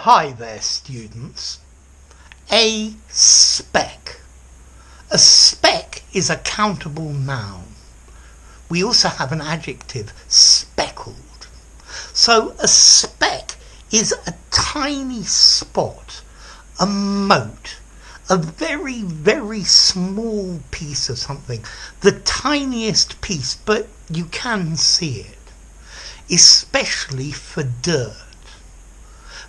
Hi there, students. A speck. A speck is a countable noun. We also have an adjective, speckled. So a speck is a tiny spot, a mote, a very, very small piece of something. The tiniest piece, but you can see it, especially for dirt.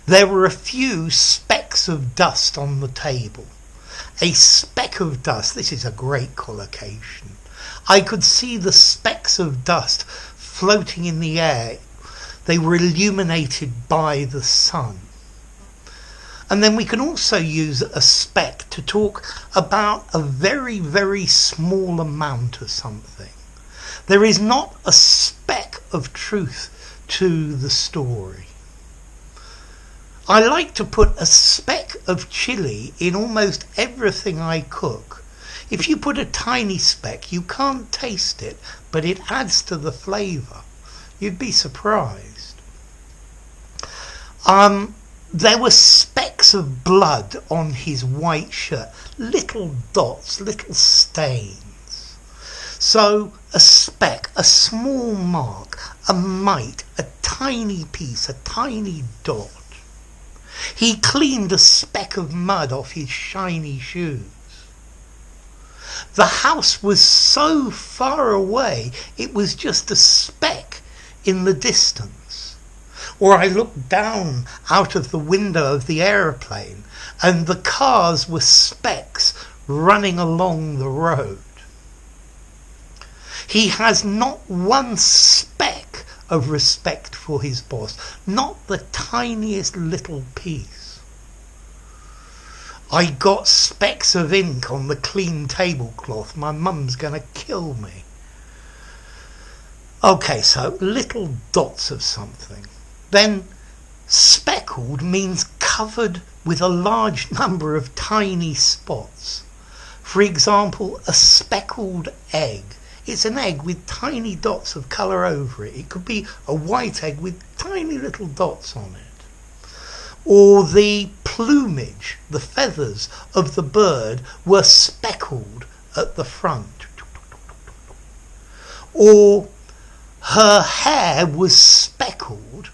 There were a few specks of dust on the table. A speck of dust, this is a great collocation. I could see the specks of dust floating in the air. They were illuminated by the sun. And then we can also use a speck to talk about a very, very small amount of something. There is not a speck of truth to the story. I like to put a speck of chili in almost everything I cook. If you put a tiny speck, you can't taste it, but it adds to the flavour. You'd be surprised. There were specks of blood on his white shirt, little dots, little stains. So a speck, a small mark, a mite, a tiny piece, a tiny dot. He cleaned a speck of mud off his shiny shoes. The house was so far away, it was just a speck in the distance. Or I looked down out of the window of the aeroplane, and the cars were specks running along the road. He has not one speck of respect for his boss, not the tiniest little piece. I got specks of ink on the clean tablecloth. My mum's gonna kill me. Okay, so little dots of something. Then speckled means covered with a large number of tiny spots. For example, a speckled egg. It's an egg with tiny dots of colour over it. It could be a white egg with tiny little dots on it. Or the plumage, the feathers of the bird were speckled at the front. Or her hair was speckled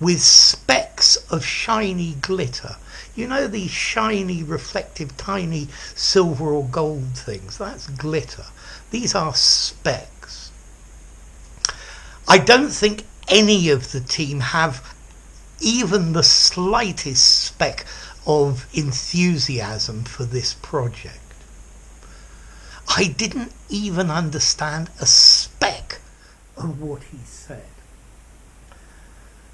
with specks of shiny glitter. You know these shiny, reflective, tiny silver or gold things? That's glitter. These are specks. I don't think any of the team have even the slightest speck of enthusiasm for this project. I didn't even understand a speck of what he said.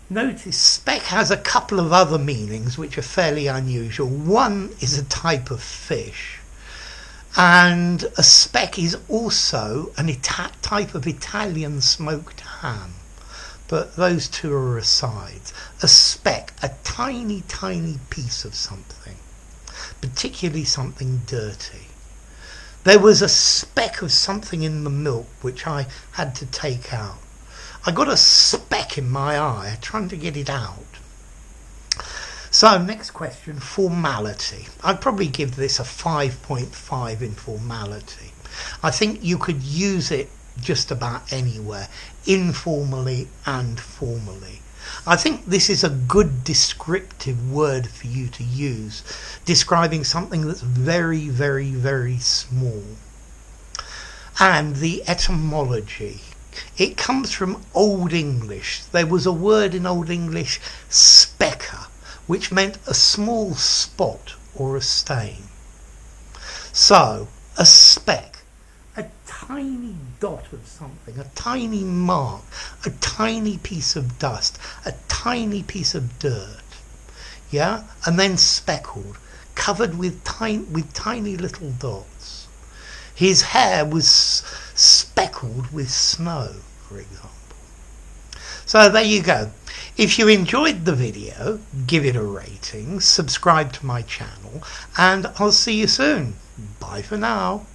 Notice speck has a couple of other meanings which are fairly unusual. One is a type of fish. And a speck is also a type of Italian smoked ham. But those two are asides. A speck, a tiny, tiny piece of something, particularly something dirty. There was a speck of something in the milk which I had to take out. I got a speck in my eye, trying to get it out. So, next question, formality. I'd probably give this a 5.5 in formality. I think you could use it just about anywhere, informally and formally. I think this is a good descriptive word for you to use, describing something that's very, very, very small. And the etymology. It comes from Old English. There was a word in Old English, specker, which meant a small spot or a stain. So, a speck, a tiny dot of something, a tiny mark, a tiny piece of dust, a tiny piece of dirt. Yeah? And then speckled, covered with tiny little dots. His hair was speckled with snow, for example. So there you go. If you enjoyed the video, give it a rating, subscribe to my channel, and I'll see you soon. Bye for now.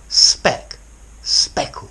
Speck Speckled.